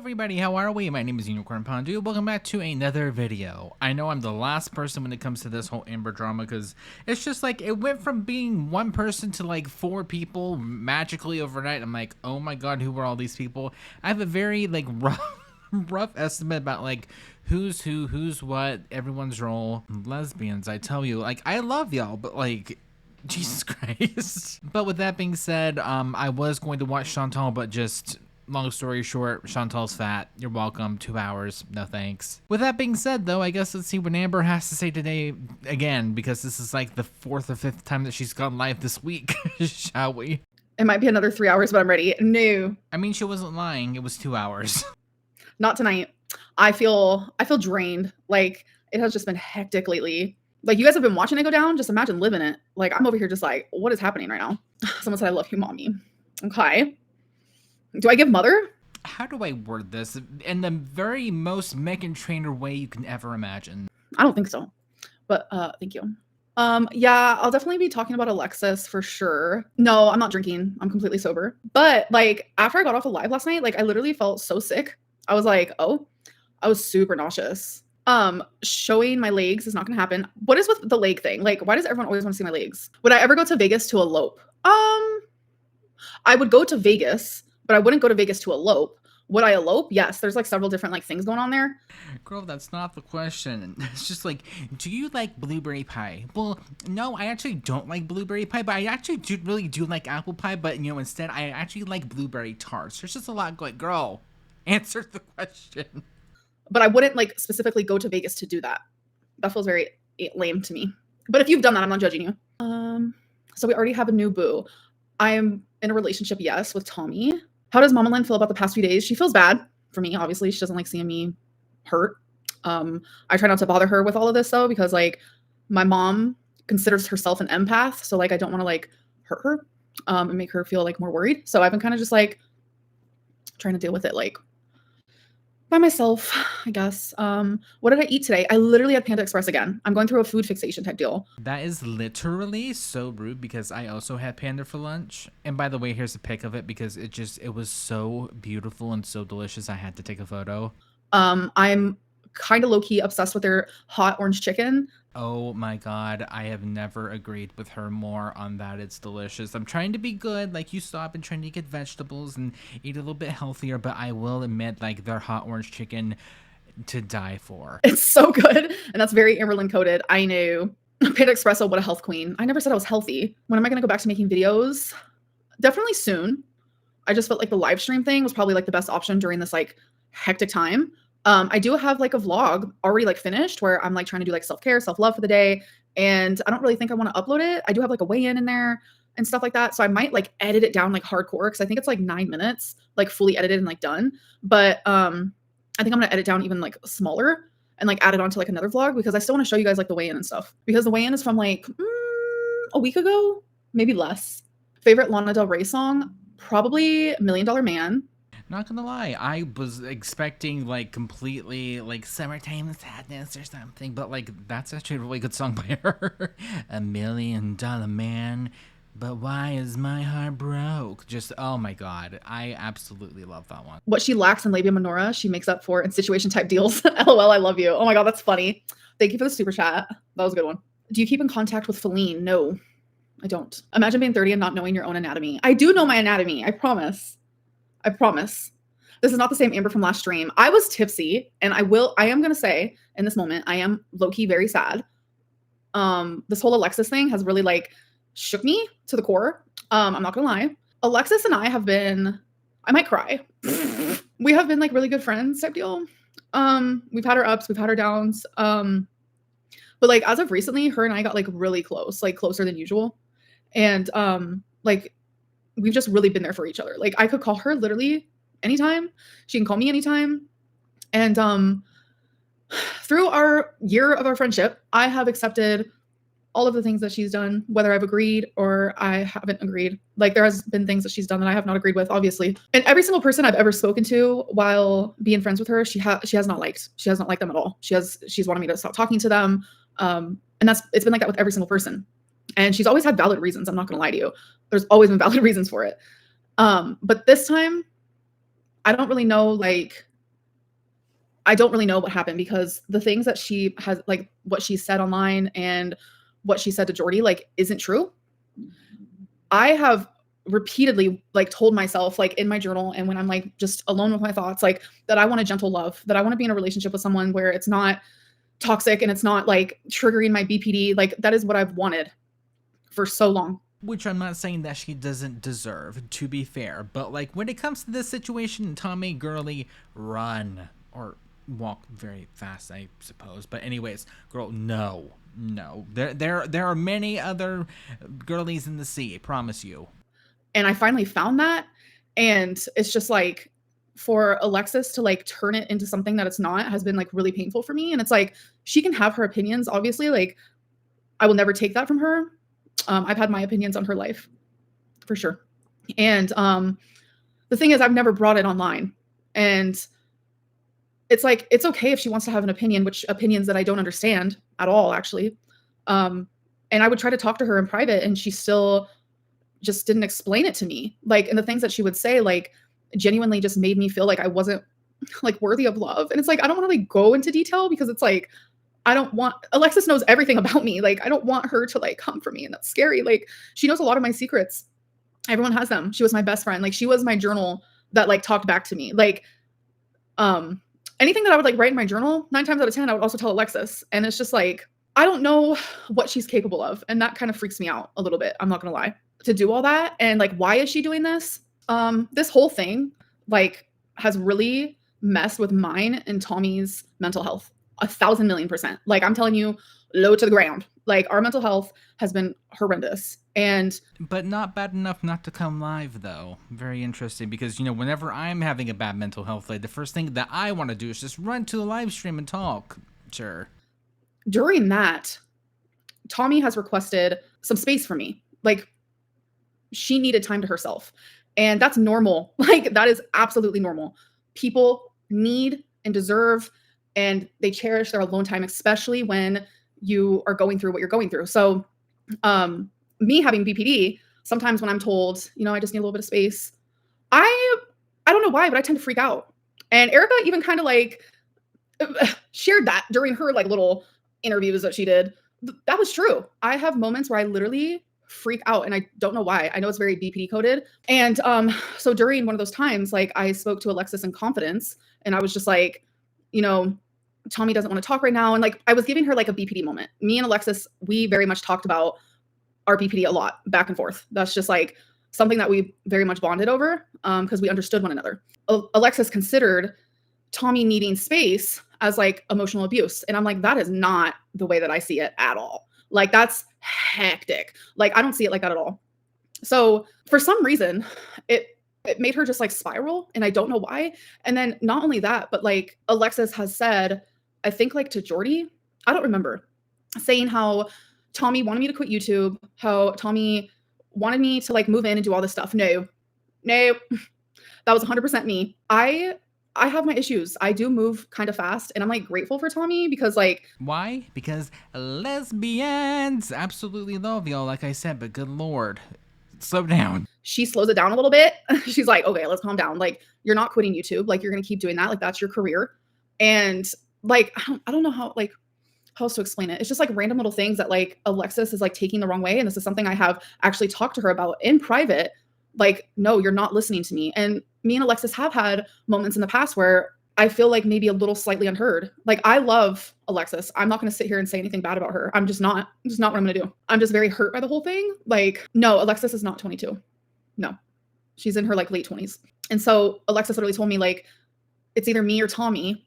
everybody, how are we? My name is Unicorn Pondu. Welcome back to another video. I know I'm the last person when it comes to this whole Amber drama because it's just like it went from being one person to like 4 people magically overnight. I'm like, oh my god, who are all these people? I have a very like rough estimate about like who's who, who's what, everyone's role. Lesbians, I tell you, like I love y'all, but like Jesus Christ. But with that being said, I was going to watch Chantal, but just long story short, Chantal's fat. You're welcome. 2 hours. No thanks. With that being said, though, I guess let's see what Amber has to say today again, because this is like the 4th or 5th time that she's gone live this week. Shall we? It might be another 3 hours, but I'm ready. No. I mean, she wasn't lying. It was 2 hours. Not tonight. I feel drained. Like, it has just been hectic lately. Like, you guys have been watching it go down. Just imagine living it. Like, I'm over here just like, what is happening right now? Someone said, I love you, mommy. Okay. Do I give mother? How do I word this in the very most Meghan Trainor way you can ever imagine? I don't think so. But thank you. Yeah, I'll definitely be talking about Alexis for sure. No, I'm not drinking. I'm completely sober. But like after I got off the live last night, like I literally felt so sick. I was like, oh, I was super nauseous. Showing my legs is not gonna happen. What is with the leg thing? Like, why does everyone always want to see my legs? Would I ever go to Vegas to elope? I would go to Vegas, but I wouldn't go to Vegas to elope. Would I elope? Yes. There's like several different like things going on there. Girl, that's not the question. It's just like, do you like blueberry pie? Well, no, I actually don't like blueberry pie, but I actually really do like apple pie. But you know, instead, I actually like blueberry tarts. There's just a lot going. Girl, answer the question. But I wouldn't like specifically go to Vegas to do that. That feels very lame to me. But if you've done that, I'm not judging you. So we already have a new boo. I am in a relationship, yes, with Tommy. How does Mama Lynn feel about the past few days? She feels bad for me, obviously. She doesn't like seeing me hurt. I try not to bother her with all of this though, because like my mom considers herself an empath. So like I don't want to like hurt her and make her feel like more worried. So I've been kind of just like trying to deal with it like by myself, I guess. What did I eat today? I literally had Panda Express again. I'm going through a food fixation type deal. That is literally so rude because I also had Panda for lunch. And by the way, here's a pic of it because it was so beautiful and so delicious. I had to take a photo. I'm kind of low-key obsessed with their hot orange chicken. Oh my god, I have never agreed with her more on that. It's delicious. I'm trying to be good, like you saw, I've been trying to get vegetables and eat a little bit healthier, but I will admit, like, their hot orange chicken to die for. It's so good, and that's very amberlynn coded. I knew. Panda Espresso, what a health queen. I never said I was healthy. When am I going to go back to making videos? Definitely soon. I just felt like the live stream thing was probably like the best option during this like hectic time. I do have like a vlog already like finished where I'm like trying to do like self-care, self-love for the day. And I don't really think I want to upload it. I do have like a weigh-in in there and stuff like that. So I might like edit it down like hardcore because I think it's like 9 minutes, like fully edited and like done. But I think I'm gonna edit down even like smaller and like add it onto like another vlog because I still want to show you guys like the weigh-in and stuff. Because the weigh-in is from like a week ago, maybe less. Favorite Lana Del Rey song? Probably $1 Million Man. Not gonna lie, I was expecting like completely like Summertime Sadness or something, but like that's actually a really good song by her. $1 Million Man, but why is my heart broke? Just oh my god, I absolutely love that one. What she lacks in labia minora, she makes up for in situation type deals. LOL, I love you. Oh my god, that's funny. Thank you for the super chat. That was a good one. Do you keep in contact with Feline? No, I don't. Imagine being 30 and not knowing your own anatomy. I do know my anatomy. I promise. I promise. This is not the same Amber from last stream. I was tipsy, and I am going to say in this moment, I am low-key very sad. This whole Alexis thing has really like shook me to the core. I'm not going to lie. Alexis and I have been, I might cry. We have been like really good friends type deal. We've had our ups, we've had our downs. But like as of recently, her and I got like really close, like closer than usual. And like we've just really been there for each other. Like I could call her literally anytime. She can call me anytime. And through our year of our friendship, I have accepted all of the things that she's done, whether I've agreed or I haven't agreed. Like there has been things that she's done that I have not agreed with, obviously. And every single person I've ever spoken to while being friends with her, she has not liked. She has not liked them at all. She's wanted me to stop talking to them. And it's been like that with every single person. And she's always had valid reasons. I'm not going to lie to you. There's always been valid reasons for it. But this time, I don't really know, like, I don't really know what happened because the things that she has, like what she said online and what she said to Jordy, like isn't true. I have repeatedly like told myself like in my journal and when I'm like just alone with my thoughts, like that I want a gentle love, that I want to be in a relationship with someone where it's not toxic and it's not like triggering my BPD. Like that is what I've wanted for so long. Which I'm not saying that she doesn't deserve, to be fair, but like when it comes to this situation, Tommy, girly, run or walk very fast, I suppose. But anyways, girl, no. There are many other girlies in the sea, I promise you. And I finally found that. And it's just like for Alexis to like turn it into something that it's not has been like really painful for me. And it's like she can have her opinions, obviously. Like I will never take that from her. I've had my opinions on her life for sure. And the thing is, I've never brought it online. And it's like, it's okay if she wants to have an opinion, which opinions that I don't understand at all, actually. And I would try to talk to her in private and she still just didn't explain it to me. Like, and the things that she would say, like, genuinely just made me feel like I wasn't like worthy of love. And it's like, I don't want to like go into detail because it's like, I don't want Alexis knows everything about me. Like, I don't want her to like come for me. And that's scary. Like, she knows a lot of my secrets. Everyone has them. She was my best friend. Like, she was my journal that like talked back to me. Like, anything that I would like write in my journal, 9 times out of 10, I would also tell Alexis. And it's just like, I don't know what she's capable of. And that kind of freaks me out a little bit. I'm not gonna lie. To do all that. And like, why is she doing this? This whole thing like has really messed with mine and Tommy's mental health. 1,000,000,000%. Like I'm telling you, low to the ground. Like our mental health has been horrendous. And but not bad enough not to come live though. Very interesting because you know whenever I'm having a bad mental health day, the first thing that I want to do is just run to the live stream and talk. Sure. During that, Tommy has requested some space for me. Like she needed time to herself. And that's normal. Like that is absolutely normal. People need and deserve and they cherish their alone time, especially when you are going through what you're going through. So me having BPD, sometimes when I'm told, you know, I just need a little bit of space, I don't know why, but I tend to freak out. And Erica even kind of like shared that during her like little interviews that she did. That was true. I have moments where I literally freak out and I don't know why. I know it's very BPD coded. And so during one of those times, like I spoke to Alexis in confidence and I was just like, you know, Tommy doesn't want to talk right now. And like I was giving her like a BPD moment. Me and Alexis, we very much talked about our BPD a lot back and forth. That's just like something that we very much bonded over because we understood one another. Alexis considered Tommy needing space as like emotional abuse. And I'm like, that is not the way that I see it at all. Like that's hectic. Like I don't see it like that at all. So for some reason, it made her just like spiral and I don't know why. And then not only that, but like Alexis has said, I think like to Jordy, I don't remember, saying how Tommy wanted me to quit YouTube, how Tommy wanted me to like move in and do all this stuff. No, that was 100% me. I have my issues. I do move kind of fast and I'm like grateful for Tommy because like why? Because lesbians absolutely love y'all, like I said, but good Lord, slow down. She slows it down a little bit. She's like, okay, let's calm down. Like you're not quitting YouTube. Like you're going to keep doing that. Like that's your career. And like, I don't know how else to explain it. It's just like random little things that like Alexis is like taking the wrong way. And this is something I have actually talked to her about in private. Like, no, you're not listening to me. And me and Alexis have had moments in the past where I feel like maybe a little slightly unheard. Like I love Alexis. I'm not going to sit here and say anything bad about her. I'm just not what I'm going to do. I'm just very hurt by the whole thing. Like, no, Alexis is not 22. No, she's in her like late 20s. And so Alexis literally told me like, it's either me or Tommy.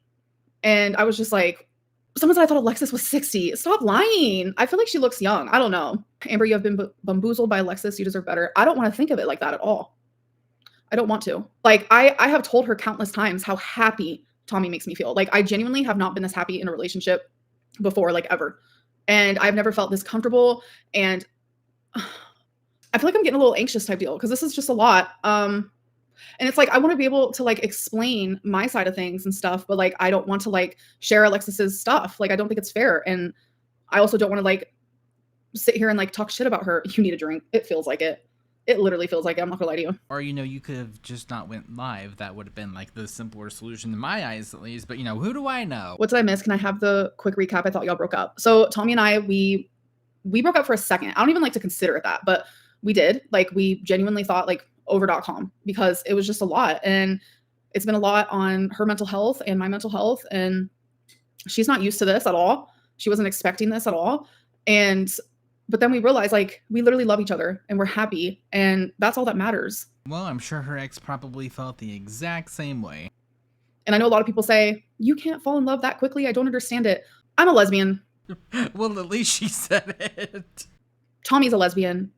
And I was just like, someone said I thought Alexis was 60. Stop lying. I feel like she looks young. I don't know. Amber, you have been bamboozled by Alexis. You deserve better. I don't want to think of it like that at all. I don't want to. Like, I have told her countless times how happy Tommy makes me feel. Like, I genuinely have not been this happy in a relationship before, like, ever. And I've never felt this comfortable. And I feel like I'm getting a little anxious type deal because this is just a lot. And it's like, I want to be able to like explain my side of things and stuff, but like, I don't want to like share Alexis's stuff. Like, I don't think it's fair. And I also don't want to like sit here and like talk shit about her. You need a drink. It feels like it. It literally feels like it. I'm not gonna lie to you. Or, you could have just not went live. That would have been like the simpler solution in my eyes, at least. But, who do I know? What did I miss? Can I have the quick recap? I thought y'all broke up. So Tommy and I, we broke up for a second. I don't even like to consider it that, but we did. Like, we genuinely thought like over.com because it was just a lot. And it's been a lot on her mental health and my mental health. And she's not used to this at all. She wasn't expecting this at all. But then we realized like we literally love each other and we're happy. And that's all that matters. Well, I'm sure her ex probably felt the exact same way. And I know a lot of people say, you can't fall in love that quickly. I don't understand it. I'm a lesbian. Well, at least she said it. Tommy's a lesbian.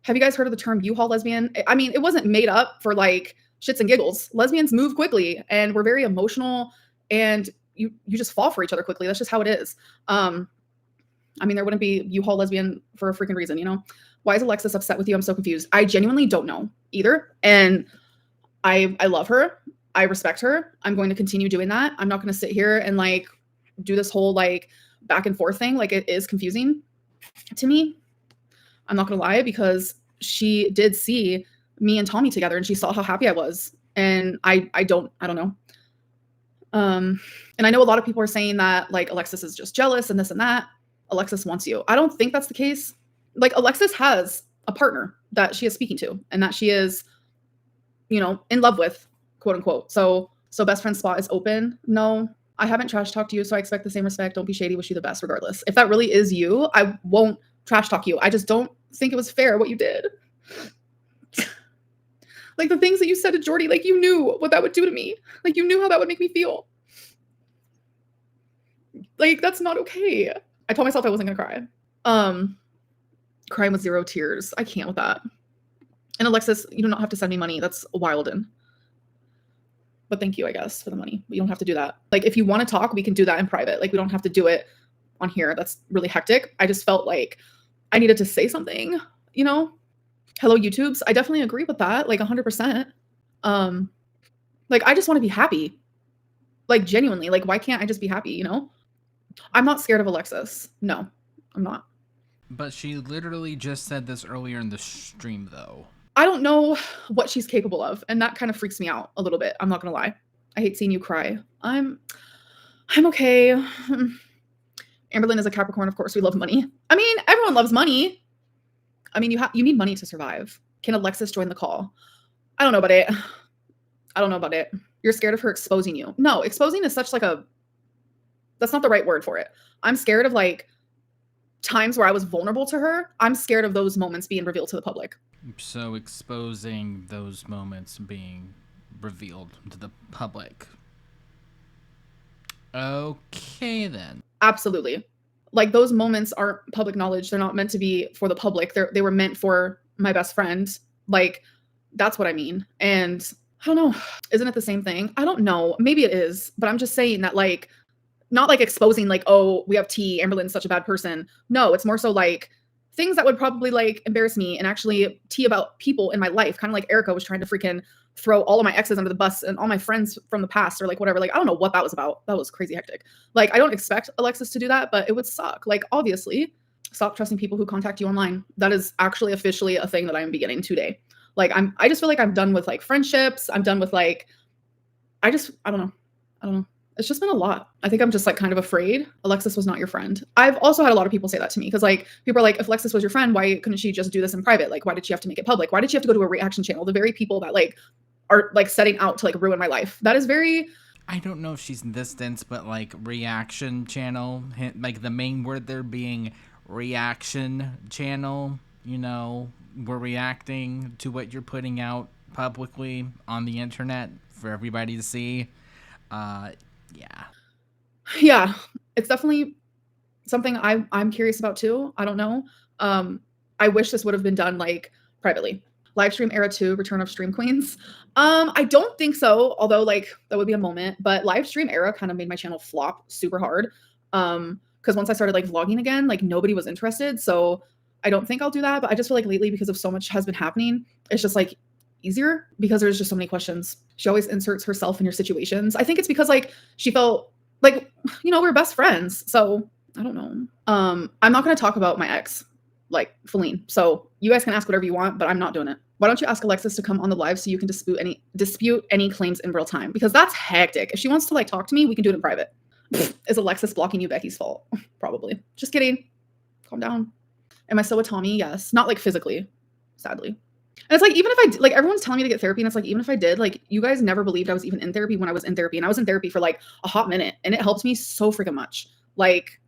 Have you guys heard of the term U-Haul lesbian? I mean, it wasn't made up for like shits and giggles. Lesbians move quickly and we're very emotional and you just fall for each other quickly. That's just how it is. I mean, there wouldn't be U-Haul lesbian for a freaking reason, Why is Alexis upset with you? I'm so confused. I genuinely don't know either. And I love her. I respect her. I'm going to continue doing that. I'm not going to sit here and like do this whole like back and forth thing. Like, it is confusing to me. I'm not going to lie, because she did see me and Tommy together and she saw how happy I was. And I don't know. And I know a lot of people are saying that like Alexis is just jealous and this and that. Alexis wants you. I don't think that's the case. Like, Alexis has a partner that she is speaking to and that she is, in love with, quote unquote. So best friend spot is open. No, I haven't trash talked to you, so I expect the same respect. Don't be shady. Wish you the best regardless. If that really is you, I won't trash talk you. I just don't think it was fair what you did. Like, the things that you said to Jordy, like, you knew what that would do to me. Like, you knew how that would make me feel. Like, that's not okay. I told myself I wasn't gonna cry. Crying with 0 tears. I can't with that. And Alexis, you do not have to send me money. That's wild. But thank you, I guess, for the money. But you don't have to do that. Like, if you want to talk, we can do that in private. Like, we don't have to do it on here. That's really hectic. I just felt like I needed to say something, Hello, YouTubes. I definitely agree with that. Like, 100%. Like, I just want to be happy. Like, genuinely. Like, why can't I just be happy, I'm not scared of Alexis. No, I'm not. But she literally just said this earlier in the stream, though. I don't know what she's capable of, and that kind of freaks me out a little bit. I'm not gonna lie. I hate seeing you cry. I'm okay. Amberlynn is a Capricorn. Of course, we love money. I mean, everyone loves money. I mean, you need money to survive. Can Alexis join the call? I don't know about it. I don't know about it. You're scared of her exposing you. No, exposing is such like that's not the right word for it. I'm scared of like times where I was vulnerable to her. I'm scared of those moments being revealed to the public. So exposing those moments being revealed to the public. Okay, then. Absolutely. Like, those moments aren't public knowledge. They're not meant to be for the public. They were meant for my best friend. Like, that's what I mean. And I don't know. Isn't it the same thing? I don't know. Maybe it is. But I'm just saying that, like, not like exposing like, oh, we have tea, Amberlynn's such a bad person. No, it's more so like things that would probably like embarrass me and actually tea about people in my life. Kind of like Erica was trying to freaking throw all of my exes under the bus and all my friends from the past or like whatever. Like, I don't know what that was about. That was crazy hectic. Like, I don't expect Alexis to do that, but it would suck. Like, obviously, stop trusting people who contact you online. That is actually officially a thing that I am beginning today. Like, I just feel like I'm done with like friendships. I'm done with like, I don't know. It's just been a lot. I think I'm just like kind of afraid. Alexis was not your friend. I've also had a lot of people say that to me because like people are like, if Alexis was your friend, why couldn't she just do this in private? Like, why did she have to make it public? Why did she have to go to a reaction channel? The very people that like are like setting out to like ruin my life. That is very... I don't know if she's in this sense, but like reaction channel, like the main word there being reaction channel, we're reacting to what you're putting out publicly on the internet for everybody to see. Yeah, it's definitely something I'm curious about too. I don't know. I wish this would have been done like privately. Live stream era 2, return of stream queens. I don't think so, although like that would be a moment, but live stream era kind of made my channel flop super hard. Because once I started like vlogging again, like nobody was interested. So I don't think I'll do that, but I just feel like lately because of so much has been happening, it's just like easier because there's just so many questions. She always inserts herself in your situations. I think it's because like she felt like, we're best friends. So I don't know. I'm not going to talk about my ex, like Feline. So you guys can ask whatever you want, but I'm not doing it. Why don't you ask Alexis to come on the live so you can dispute any claims in real time? Because that's hectic. If she wants to like talk to me, we can do it in private. Is Alexis blocking you Becky's fault? Probably. Just kidding. Calm down. Am I still with Tommy? Yes. Not like physically, sadly. And it's like, even if I, like, everyone's telling me to get therapy, and it's like, even if I did, like, you guys never believed I was even in therapy when I was in therapy. And I was in therapy for like a hot minute, and it helped me so freaking much. Like,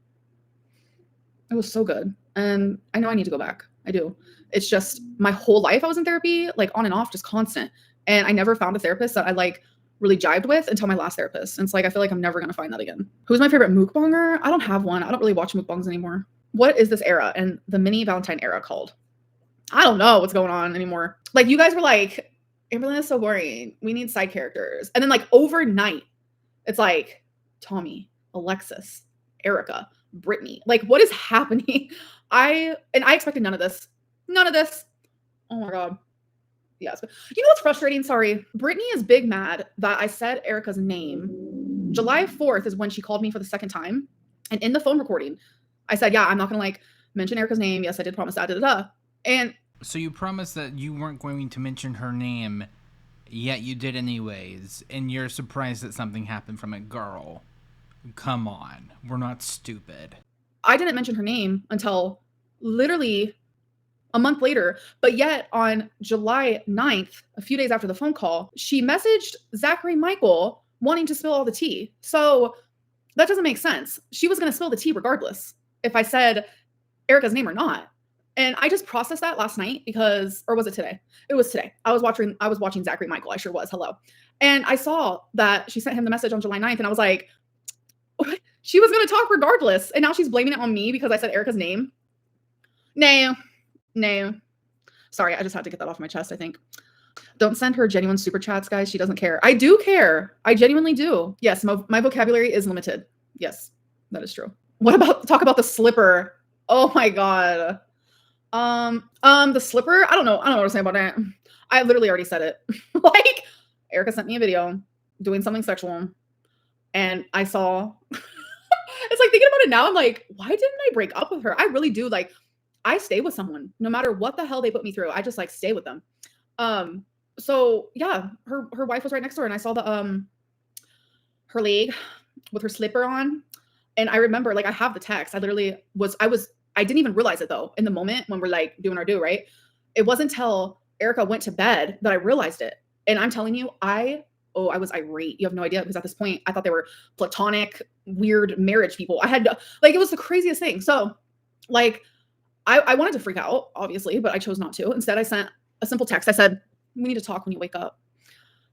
it was so good. And I know I need to go back. I do. It's just my whole life I was in therapy, like on and off, just constant. And I never found a therapist that I like really jived with until my last therapist. And it's like, I feel like I'm never going to find that again. Who's my favorite mukbanger? I don't have one. I don't really watch mukbangs anymore. What is this era and the mini Valentine era called? I don't know what's going on anymore. Like, you guys were like, Amberlynn is so boring. We need side characters. And then like overnight, it's like Tommy, Alexis, Erica, Brittany. Like, what is happening? I expected none of this. None of this. Oh my God. Yes. You know what's frustrating? Sorry. Brittany is big mad that I said Erica's name. July 4th is when she called me for the second time. And in the phone recording, I said, yeah, I'm not going to like mention Erica's name. Yes, I did promise that. Da, da, da. And so you promised that you weren't going to mention her name, yet you did anyways. And you're surprised that something happened from a girl. Come on. We're not stupid. I didn't mention her name until literally a month later, but yet on July 9th, a few days after the phone call, she messaged Zachary Michael wanting to spill all the tea. So that doesn't make sense. She was going to spill the tea regardless if I said Erica's name or not. And I just processed that last night because, or was it today? It was today. I was watching Zachary Michael. I sure was. Hello. And I saw that she sent him the message on July 9th, and I was like, what? She was going to talk regardless. And now she's blaming it on me because I said Erica's name. No. Sorry, I just had to get that off my chest, I think. Don't send her genuine super chats, guys. She doesn't care. I do care. I genuinely do. Yes, my vocabulary is limited. Yes, that is true. What about, talk about the slipper? Oh my God. The slipper? I don't know what to say about that. I literally already said it. Like, Erica sent me a video doing something sexual, and I saw, it's like, thinking about it now, I'm like, why didn't I break up with her? I really do. Like, I stay with someone no matter what the hell they put me through. I just like stay with them. So yeah, her wife was right next door, and I saw the her leg with her slipper on. And I remember, like, I have the text. I didn't even realize it though in the moment when we're like doing our do, right? It wasn't until Erica went to bed that I realized it. And I'm telling you, I was irate. You have no idea, because at this point I thought they were platonic, weird marriage people. I had like, it was the craziest thing. So like, I wanted to freak out, obviously, but I chose not to. Instead, I sent a simple text. I said, we need to talk when you wake up.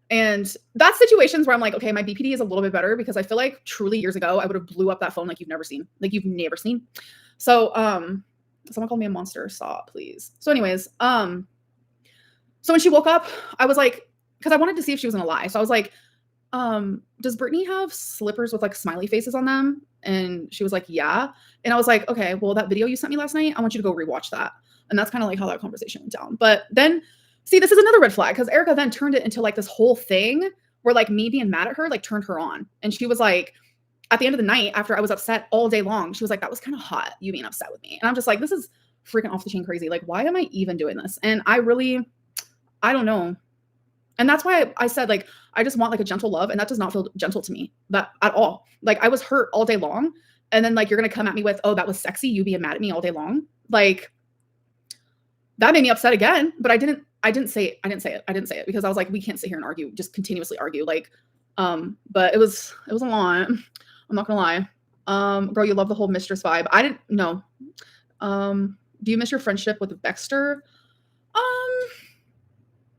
And that's situations where I'm like, okay, my BPD is a little bit better, because I feel like truly years ago, I would have blew up that phone like you've never seen. Like, you've never seen. So someone called me a monster. Stop, please. So anyways, so when she woke up, I was like, because I wanted to see if she was gonna lie. So I was like, does Brittany have slippers with like smiley faces on them? And she was like, yeah. And I was like, okay, well, that video you sent me last night, I want you to go rewatch that. And that's kind of like how that conversation went down. But then, see, this is another red flag, because Erica then turned it into like this whole thing where like me being mad at her, like, turned her on. And she was like, at the end of the night, after I was upset all day long, she was like, that was kind of hot, you being upset with me. And I'm just like, this is freaking off the chain crazy. Like, why am I even doing this? And I don't know. And that's why I said, like, I just want like a gentle love. And that does not feel gentle to me, that at all. Like, I was hurt all day long. And then like, you're going to come at me with, oh, that was sexy, you being mad at me all day long. Like, that made me upset again. But I didn't say it because I was like, we can't sit here and argue, just continuously argue. Like, but it was a lot. I'm not gonna lie. Girl, you love the whole mistress vibe. I didn't know. Do you miss your friendship with Baxter?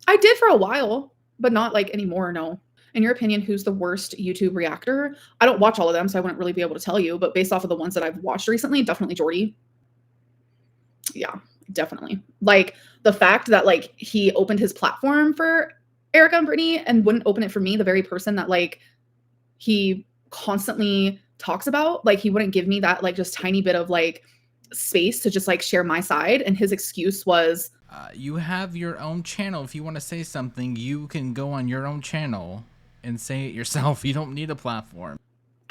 I did for a while, but not like anymore, no. In your opinion, who's the worst YouTube reactor? I don't watch all of them, so I wouldn't really be able to tell you, but based off of the ones that I've watched recently, definitely Jordy. Yeah, definitely. Like, the fact that like he opened his platform for Erica and Brittany and wouldn't open it for me, the very person that like he constantly talks about, like, he wouldn't give me that like just tiny bit of like space to just like share my side. And his excuse was, you have your own channel. If you want to say something, you can go on your own channel and say it yourself. You don't need a platform.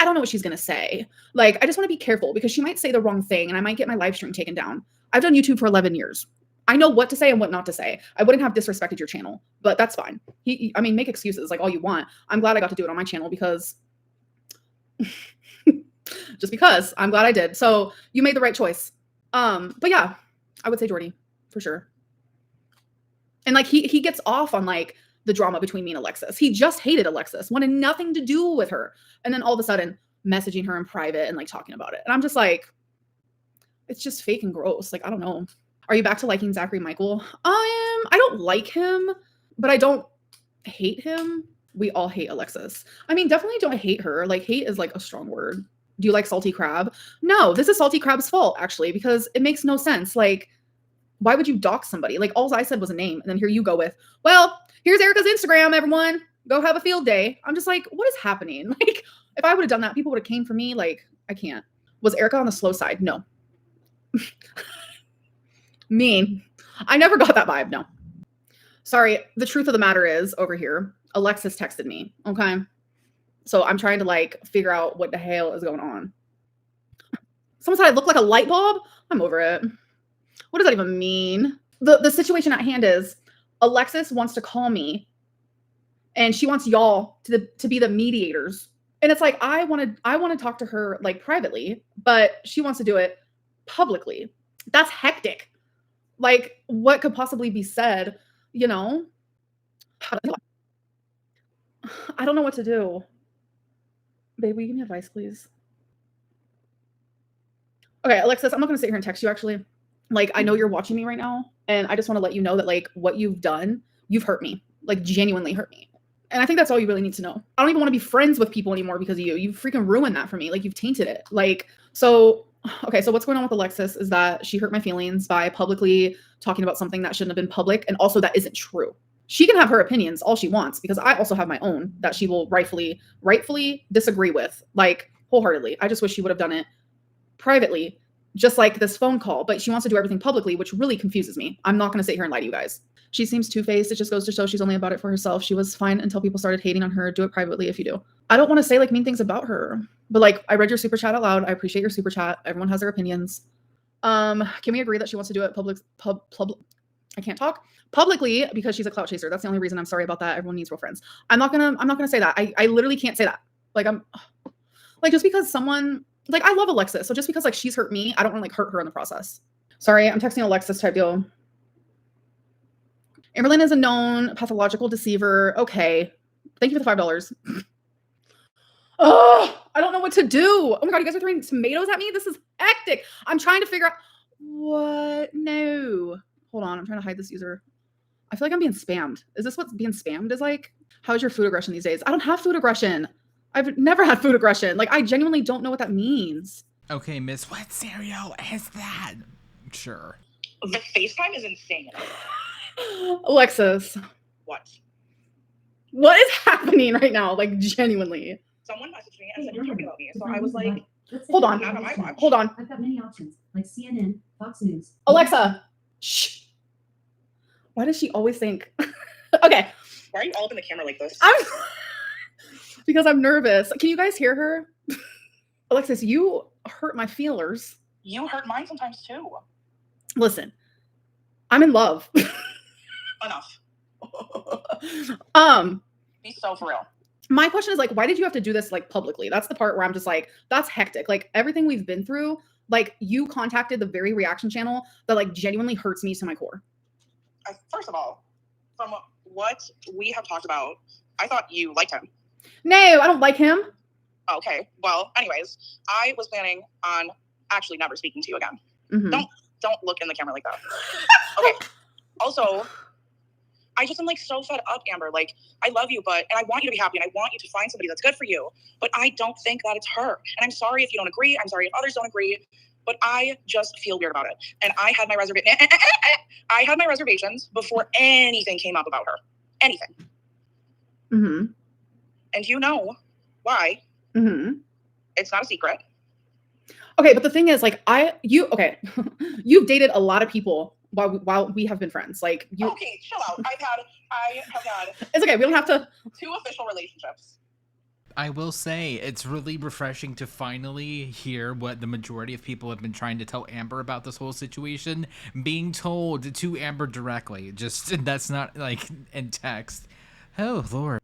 I don't know what she's going to say. Like, I just want to be careful because she might say the wrong thing and I might get my live stream taken down. I've done YouTube for 11 years. I know what to say and what not to say. I wouldn't have disrespected your channel, but that's fine. I mean, make excuses like all you want. I'm glad I got to do it on my channel because just because I'm glad I did. So you made the right choice. But yeah, I would say Jordy for sure. And like he gets off on like the drama between me and Alexis. He just hated Alexis, wanted nothing to do with her. And then all of a sudden messaging her in private and like talking about it. And I'm just like, it's just fake and gross. Like, I don't know. Are you back to liking Zachary Michael? I don't like him, but I don't hate him. We all hate Alexis. I mean, definitely don't hate her. Like, hate is like a strong word. Do you like Salty Crab? No, this is Salty Crab's fault, actually, because it makes no sense. Like, why would you dox somebody? Like, all I said was a name, and then here you go with, well, here's Erica's Instagram, everyone. Go have a field day. I'm just like, what is happening? Like, if I would have done that, people would have came for me. Like, I can't. Was Erica on the slow side? No. Mean. I never got that vibe. No. Sorry. The truth of the matter is over here, Alexis texted me. Okay. So I'm trying to like figure out what the hell is going on. Someone said I look like a light bulb. I'm over it. What does that even mean? The situation at hand is Alexis wants to call me and she wants y'all to be the mediators. And it's like, I want to talk to her like privately, but she wants to do it publicly. That's hectic. Like, what could possibly be said, you know? I don't know what to do. Babe, will you give me advice, please? Okay, Alexis, I'm not going to sit here and text you, actually. Like, I know you're watching me right now, and I just want to let you know that, like, what you've done, you've hurt me. Like, genuinely hurt me. And I think that's all you really need to know. I don't even want to be friends with people anymore because of you. You've freaking ruined that for me. Like, you've tainted it. Like, so... Okay, so what's going on with Alexis is that she hurt my feelings by publicly talking about something that shouldn't have been public, and also that isn't true. She can have her opinions all she wants, because I also have my own that she will rightfully disagree with, like, wholeheartedly. I just wish she would have done it privately, just like this phone call, but she wants to do everything publicly, which really confuses me. I'm not going to sit here and lie to you guys. She seems two-faced. It just goes to show she's only about it for herself. She was fine until people started hating on her. Do it privately if you do. I don't want to say like mean things about her, but like I read your super chat out loud. I appreciate your super chat. Everyone has their opinions. Can we agree that she wants to do it I can't talk publicly because she's a clout chaser. That's the only reason. I'm sorry about that. Everyone needs real friends. I'm not gonna say that. I literally can't say that. Like, I'm like, just because someone, like, I love Alexis. So just because like she's hurt me, I don't want to like hurt her in the process. Sorry, I'm texting Alexis type deal. Amberlynn is a known pathological deceiver. Okay. Thank you for the $5. Oh, I don't know what to do. Oh my God, you guys are throwing tomatoes at me? This is hectic. I'm trying to figure out what. No. Hold on. I'm trying to hide this user. I feel like I'm being spammed. Is this what being spammed is like? How's your food aggression these days? I don't have food aggression. I've never had food aggression. Like, I genuinely don't know what that means. Okay, miss, what cereal is that? Sure. The FaceTime is insane. Alexis. What? What is happening right now? Like, genuinely. Someone messaged me and said you're talking about me. So I was like, hold on. not on my watch. Hold on. I've got many options, like CNN, Fox News. Alexa. Shh. Why does she always think? Okay. Why are you all up in the camera like this? Because I'm nervous. Can you guys hear her? Alexis, you hurt my feelers. You hurt mine sometimes too. Listen, I'm in love. Enough. Be so for real. My question is like, why did you have to do this like publicly? That's the part where I'm just like, that's hectic. Like, everything we've been through, like, you contacted the very reaction channel that like genuinely hurts me to my core. First of all, from what we have talked about, I thought you liked him. No, I don't like him. Okay. Well, anyways, I was planning on actually never speaking to you again. Mm-hmm. Don't look in the camera like that. Okay. Also, I just am like so fed up, Amber. Like, I love you, and I want you to be happy, and I want you to find somebody that's good for you. But I don't think that it's her. And I'm sorry if you don't agree. I'm sorry if others don't agree. But I just feel weird about it. And I had my reservations before anything came up about her. Anything. Mm-hmm. And you know why. Mm-hmm. It's not a secret. Okay, but the thing is, like, okay, you've dated a lot of people while we have been friends. Like, you. Okay, chill out. I have had. It's okay. We don't have to. 2 official relationships. I will say it's really refreshing to finally hear what the majority of people have been trying to tell Amber about this whole situation, being told to Amber directly. Just that's not like in text. Oh Lord.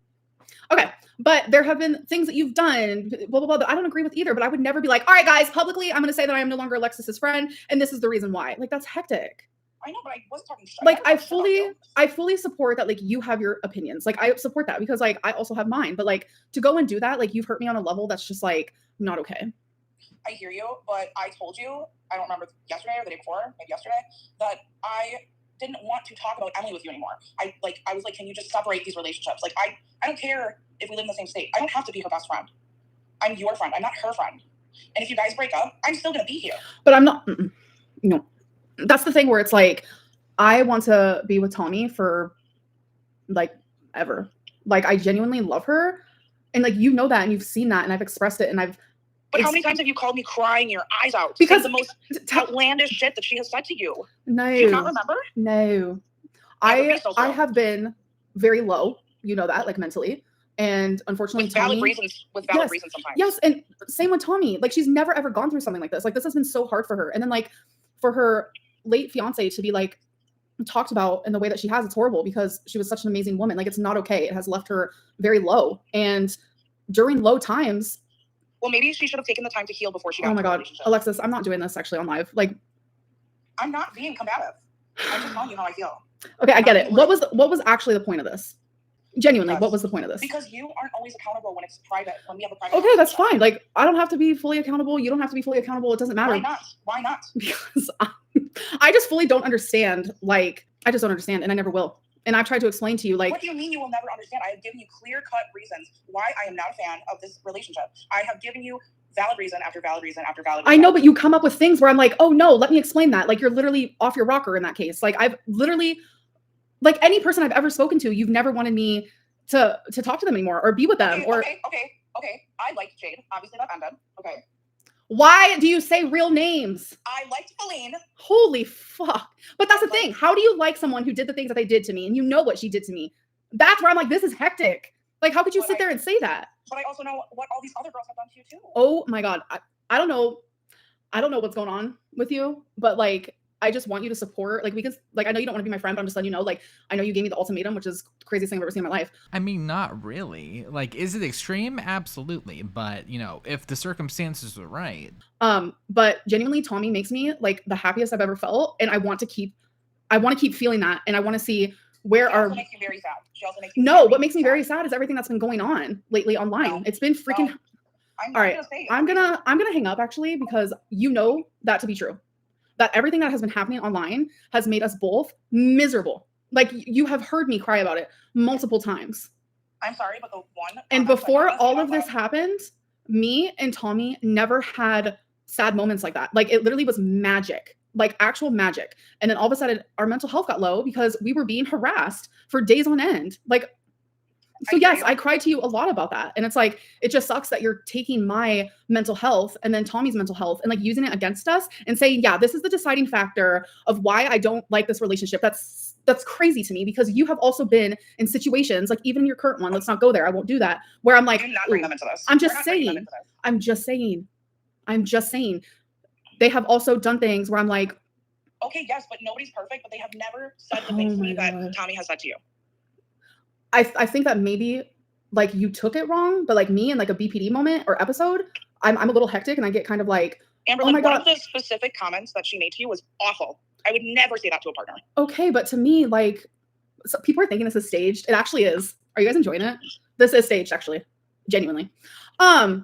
Okay, but there have been things that you've done, blah, blah, blah, that I don't agree with either, but I would never be like, all right, guys, publicly, I'm going to say that I am no longer Alexis's friend, and this is the reason why. Like, that's hectic. I know, but I wasn't talking shit. Like, never talked shit about you. I fully support that, like, you have your opinions. Like, I support that because, like, I also have mine. But, like, to go and do that, like, you've hurt me on a level that's just, like, not okay. I hear you, but I told you, I don't remember yesterday or the day before, maybe yesterday, that I didn't want to talk about Emily with you anymore. I was like, can you just separate these relationships? Like, I don't care if we live in the same state. I don't have to be her best friend. I'm your friend. I'm not her friend. And if you guys break up, I'm still going to be here. But I'm not, no. That's the thing where it's like, I want to be with Tommy for, like, ever. Like, I genuinely love her. And, like, you know that, and you've seen that, and I've expressed it, and But how many times have you called me crying your eyes out? Because the most outlandish shit that she has said to you. No. Do you not remember? No. Be so I slow. have been very low, you know that, like, mentally. And unfortunately, With valid Tommy, reasons Yes. reasons sometimes. yes, and same with Tommy. Like, she's never ever gone through something like this. Like, this has been so hard for her. And then, like, for her late fiance to be, like, talked about in the way that she has, it's horrible because she was such an amazing woman. Like, it's not okay. It has left her very low. And during low times, Well, maybe she should have taken the time to heal before she got oh my into a God, relationship. Alexis, I'm not doing this actually on live. Like, I'm not being combative. I'm just telling you how I feel. okay, I get it. What was actually the point of this? Genuinely, what was the point of this? Because you aren't always accountable when it's private, when we have a private Okay, that's conversation. fine. Like, I don't have to be fully accountable. You don't have to be fully accountable. It doesn't matter. Why not? Why not? Because I just fully don't understand. Like, I just don't understand, and I never will. And I've tried to explain to you, like, What do you mean you will never understand? I have given you clear-cut reasons why I am not a fan of this relationship. I have given you valid reason after valid reason after valid reason. I know, but you come up with things where I'm like, oh no, let me explain that. Like, you're literally off your rocker in that case. Like, I've literally, like, any person I've ever spoken to, you've never wanted me to talk to them anymore or be with them. Okay. I liked Jade. Obviously that ended. Okay. Why do you say real names? I liked Feline. Holy fuck. But that's the thing. How do you like someone who did the things that they did to me and you know what she did to me? That's where I'm like, this is hectic. Like, how could you But sit there and say that? But I also know what all these other girls have done to you too. Oh my God. I don't know. I don't know what's going on with you, but, like, I just want you to support, like, because, like, I know you don't want to be my friend, but I'm just letting you know, like, I know you gave me the ultimatum, which is the craziest thing I've ever seen in my life. I mean, not really. Like, is it extreme? Absolutely. But, you know, if the circumstances are right. But genuinely, Tommy makes me, like, the happiest I've ever felt. And I want to keep feeling that. And I want to see where She our, also makes you very sad. She also makes you no, what makes me very sad is everything that's been going on lately online. No. It's been freaking, No. I'm all right, gonna say it. I'm gonna hang up actually, because you know that to be true. That everything that has been happening online has made us both miserable. Like, you have heard me cry about it multiple times. I'm sorry, but the one And comment that before you all said of this out happened, me and Tommy never had sad moments like that. Like, it literally was magic, like actual magic. And then all of a sudden our mental health got low because we were being harassed for days on end. Like, so yes, I cried to you a lot about that. And it's like, it just sucks that you're taking my mental health and then Tommy's mental health and, like, using it against us and saying, yeah, this is the deciding factor of why I don't like this relationship. That's crazy to me, because you have also been in situations, like even your current one, let's not go there, I won't do that, where I'm like, Do not bring them into this. I'm We're just not bringing them saying, into this. I'm just saying they have also done things where I'm like, Okay, yes, but nobody's perfect, but they have never said the Oh things to my me that God. Tommy has said to you. I think that maybe, like, you took it wrong, but, like, me in, like, a BPD moment or episode, I'm a little hectic and I get kind of like, Amber, Oh like, my one God. of the specific comments that she made to you was awful. I would never say that to a partner. okay, but to me, like, so people are thinking this is staged. It actually is. Are you guys enjoying it? This is staged, actually, genuinely. What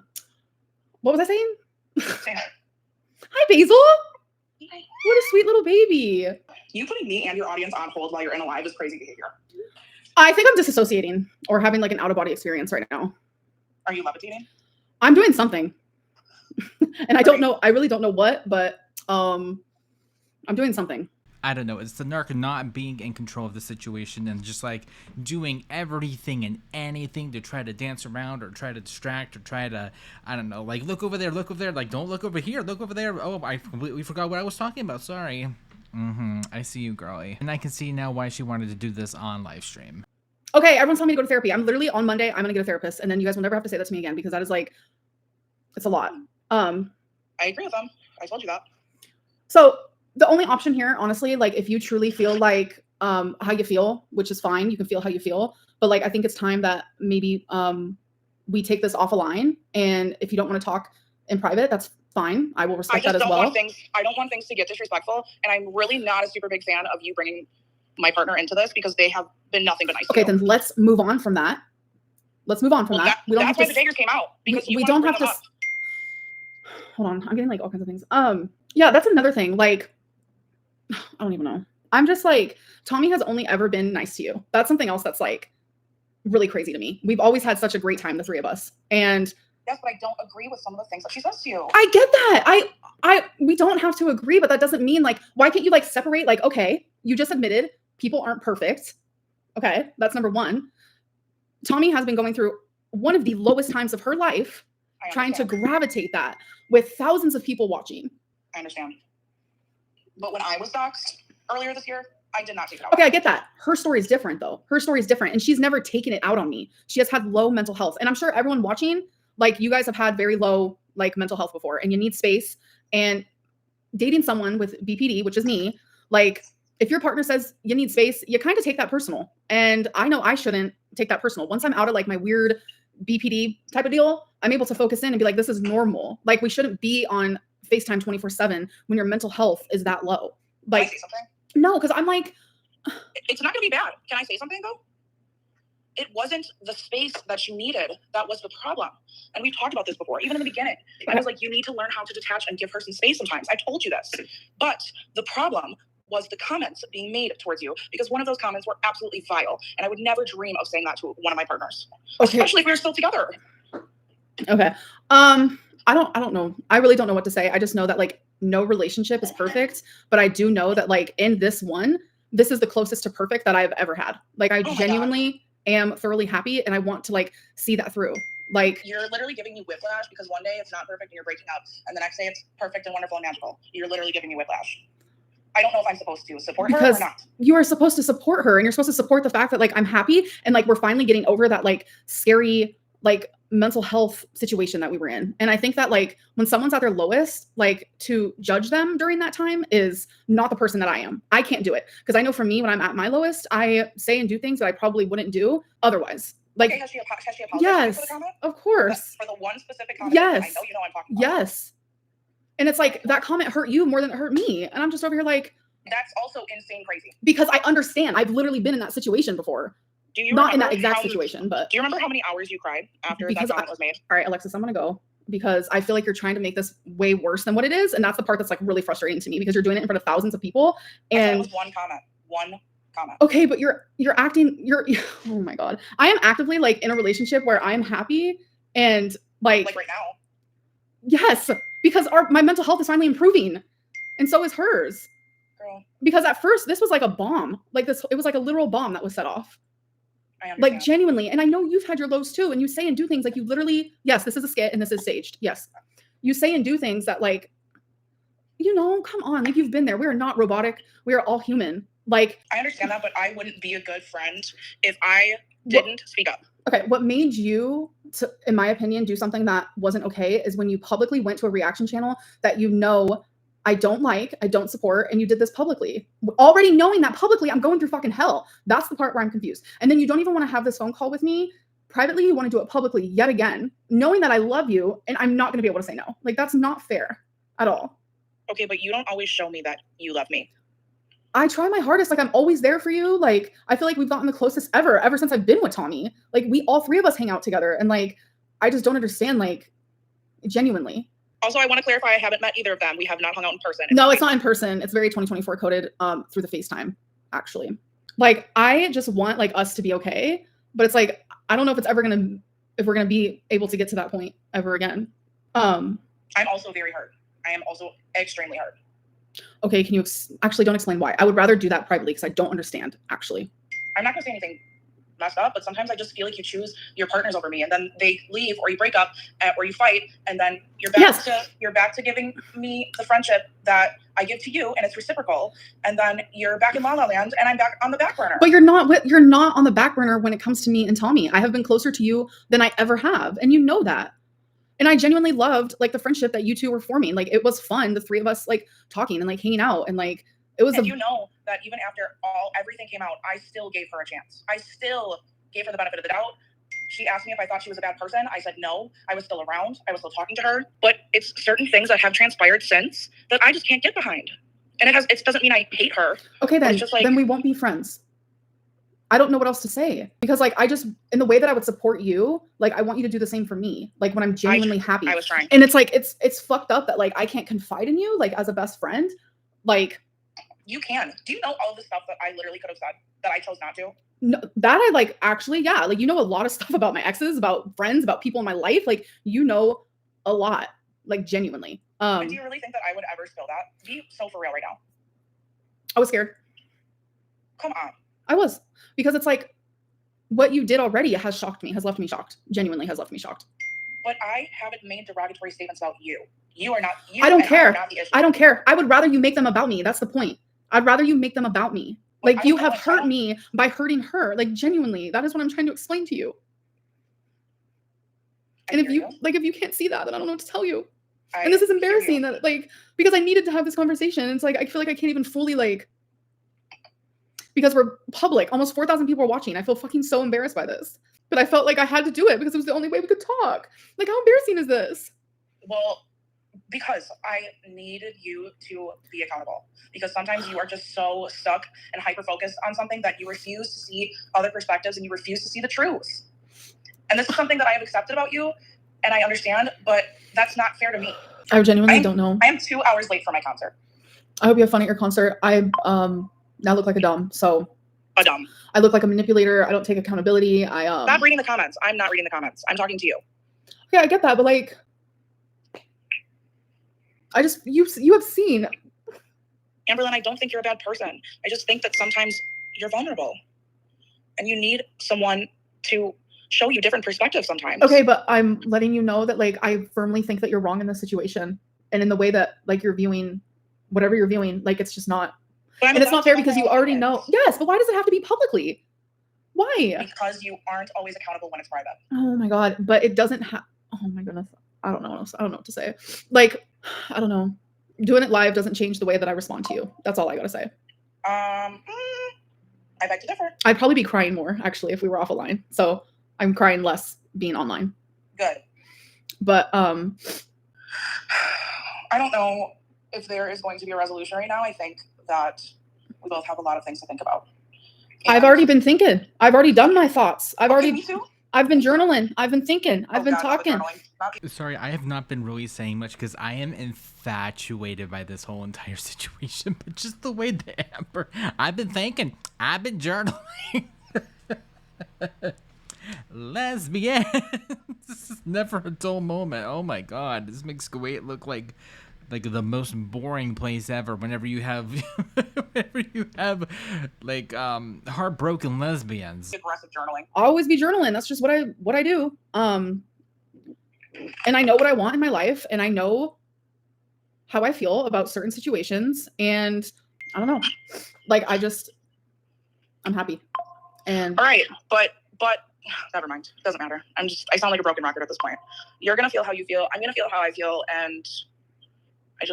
was I saying? Say that. Hi, Basil. What a sweet little baby. You putting me and your audience on hold while you're in a live is crazy behavior. I think I'm disassociating or having, like, an out of body experience right now. Are you levitating? I'm doing something, and I don't Right. know. I really don't know what, but I'm doing something. I don't know. It's the narc not being in control of the situation and just, like, doing everything and anything to try to dance around or try to distract or try to, I don't know, like, look over there, like, don't look over here, look over there. Oh, I completely forgot what I was talking about. Sorry. I see you, girlie. And I can see now why she wanted to do this on live stream. Okay, everyone's telling me to go to therapy. I'm literally on Monday, I'm gonna get a therapist, and then you guys will never have to say that to me again because that is like, it's a lot. I agree with them. I told you that. So the only option here, honestly, like if you truly feel like how you feel, which is fine, you can feel how you feel, but like I think it's time that maybe we take this off a line. And if you don't want to talk in private, that's fine. I will respect that as well. I don't want things to get disrespectful, and I'm really not a super big fan of you bringing my partner into this because they have been nothing but nice. Okay, to you. then let's move on from that. Let's move on from that. We don't that's have why to. the daggers came out because we don't have to. Hold on, I'm getting like all kinds of things. Yeah, that's another thing. Like, I don't even know. I'm just like, Tommy has only ever been nice to you. That's something else that's like really crazy to me. We've always had such a great time, the three of us. And yes, but I don't agree with some of the things that she says to you. I get that. We don't have to agree, but that doesn't mean like, why can't you like separate? Like, okay, you just admitted people aren't perfect. Okay, that's number one. Tommy has been going through one of the lowest times of her life, trying to gravitate that with thousands of people watching. I understand. But when I was doxxed earlier this year, I did not take it out. Okay, I get that. Her story is different though. Her story is different. And she's never taken it out on me. She has had low mental health. And I'm sure everyone watching, like you guys have had very low like mental health before and you need space. And dating someone with BPD, which is me, like if your partner says you need space, you kind of take that personal. And I know I shouldn't take that personal. Once I'm out of like my weird BPD type of deal, I'm able to focus in and be like, this is normal. Like we shouldn't be on FaceTime 24/7 when your mental health is that low. Like, can I say something? No, because I'm like, it's not gonna be bad. Can I say something though? It wasn't the space that you needed that was the problem. And we've talked about this before, even in the beginning. I was like, you need to learn how to detach and give her some space sometimes. I told you this. But the problem was the comments being made towards you because one of those comments were absolutely vile. And I would never dream of saying that to one of my partners, especially if we were still together. Okay. I don't know. I really don't know what to say. I just know that like no relationship is perfect, but I do know that like in this one, this is the closest to perfect that I've ever had. Like I genuinely am thoroughly happy and I want to like see that through. Like you're literally giving me whiplash because one day it's not perfect and you're breaking up and the next day it's perfect and wonderful and magical. You're literally giving me whiplash. I don't know if I'm supposed to support her or not. You are supposed to support her and you're supposed to support the fact that like I'm happy and like we're finally getting over that like scary like mental health situation that we were in. And I think that like when someone's at their lowest, like to judge them during that time is not the person that I am. I can't do it because I know for me when I'm at my lowest, I say and do things that I probably wouldn't do otherwise. Like okay, has she apologized yes, for the comment? of course. For the one specific comment. Yes. I know you know I'm talking about. Yes. And it's like that comment hurt you more than it hurt me. And I'm just over here like that's also insane crazy. Because I understand. I've literally been in that situation before. Do you not in that exact situation, but do you remember how many hours you cried after that comment was made? All right, Alexis, I'm gonna go because I feel like you're trying to make this way worse than what it is, and that's the part that's like really frustrating to me because you're doing it in front of thousands of people. And it was one comment. Okay, but you're acting. Oh my god, I am actively like in a relationship where I am happy and like right now. Yes, because my mental health is finally improving, and so is hers. Girl. Because at first this was like a bomb, like this. It was like a literal bomb that was set off. Like genuinely. And I know you've had your lows too. And you say and do things like you literally, yes, this is a skit and this is staged. Yes. You say and do things that like, you know, come on. Like you've been there. We are not robotic. We are all human. Like I understand that, but I wouldn't be a good friend if I didn't speak up. Okay. What made you, in my opinion, do something that wasn't okay is when you publicly went to a reaction channel that you know I don't like, I don't support, and you did this publicly. Already knowing that publicly, I'm going through fucking hell. That's the part where I'm confused. And then you don't even want to have this phone call with me. Privately, you want to do it publicly yet again, knowing that I love you and I'm not going to be able to say no. Like, that's not fair at all. Okay, but you don't always show me that you love me. I try my hardest. Like, I'm always there for you. Like, I feel like we've gotten the closest ever since I've been with Tommy. Like, we all three of us hang out together. And like, I just don't understand, like, genuinely. Also, I want to clarify, I haven't met either of them. We have not hung out in person. No, it's not in person. It's very 2024 coded through the FaceTime, actually. Like, I just want like us to be okay, but it's like, I don't know if we're gonna be able to get to that point ever again. I'm also very hurt. I am also extremely hurt. Okay, can you actually don't explain why? I would rather do that privately because I don't understand, actually. I'm not gonna say anything messed up, but sometimes I just feel like you choose your partners over me, and then they leave, or you break up, or you fight, and then you're back to giving me the friendship that I give to you, and it's reciprocal. And then you're back in La La Land, and I'm back on the back burner. But you're not on the back burner when it comes to me and Tommy. I have been closer to you than I ever have, and you know that. And I genuinely loved like the friendship that you two were forming. Like it was fun, the three of us like talking and like hanging out, and like it was. And you know that even after everything came out, I still gave her a chance. I still gave her the benefit of the doubt. She asked me if I thought she was a bad person. I said no. I was still around. I was still talking to her. But it's certain things that have transpired since that I just can't get behind. And it doesn't mean I hate her. Okay, then, it's just like, then we won't be friends. I don't know what else to say, because like I just, in the way that I would support you, like I want you to do the same for me. Like when I'm genuinely happy. I was trying. And it's like it's fucked up that like I can't confide in you like as a best friend. Like you can. Do you know all of the stuff that I literally could have said that I chose not to? No, that I like actually, yeah. Like you know a lot of stuff about my exes, about friends, about people in my life. Like you know a lot, like genuinely. And do you really think that I would ever spill that? Be so for real right now. I was scared. Come on. I was, because it's like what you did already has shocked me, has left me shocked. Genuinely has left me shocked. But I haven't made derogatory statements about you. You are not. You I don't care. Not the issue. I don't care. I would rather you make them about me. That's the point. I'd rather you make them about me. Like you have hurt me by hurting her. Like genuinely, that is what I'm trying to explain to you. And if you can't see that, then I don't know what to tell you. And this is embarrassing that like, because I needed to have this conversation. It's like I feel like I can't even fully like, because we're public, almost 4,000 people are watching. I feel fucking so embarrassed by this. But I felt like I had to do it because it was the only way we could talk. Like how embarrassing is this? Well, because I needed you to be accountable. Because sometimes you are just so stuck and hyper-focused on something that you refuse to see other perspectives and you refuse to see the truth. And this is something that I have accepted about you, and I understand, but that's not fair to me. I genuinely don't know. I am 2 hours late for my concert. I hope you have fun at your concert. I now look like a dumb, so. A dumb. I look like a manipulator. I don't take accountability. Stop reading the comments. I'm not reading the comments. I'm talking to you. Okay, I get that, but like, I just, you have seen. Amberlynn, I don't think you're a bad person. I just think that sometimes you're vulnerable. And you need someone to show you different perspectives sometimes. Okay, but I'm letting you know that like, I firmly think that you're wrong in this situation. And in the way that like you're viewing, whatever you're viewing, like it's just not. And it's not fair because you already know. Yes, but why does it have to be publicly? Why? Because you aren't always accountable when it's private. Oh my God. But it doesn't have, oh my goodness. I don't know what to say. Like, I don't know. Doing it live doesn't change the way that I respond to you. That's all I gotta say. I beg to differ. I'd probably be crying more actually if we were off a line. So I'm crying less being online. Good. But I don't know if there is going to be a resolution right now. I think that we both have a lot of things to think about. I've already been thinking. I've already done my thoughts. Me too. I've been journaling. I've been thinking. I've been talking. Sorry, I have not been really saying much because I am infatuated by this whole entire situation. But just the way that Amber, I've been thinking. I've been journaling. Lesbian. This is never a dull moment. Oh my God, this makes Kuwait look like the most boring place ever. Whenever you have like heartbroken lesbians. Aggressive journaling. I'll always be journaling. That's just what I do. And I know what I want in my life, and I know how I feel about certain situations, and I don't know. Like I'm happy. And all right, but never mind. Doesn't matter. I sound like a broken record at this point. You're gonna feel how you feel. I'm gonna feel how I feel, and I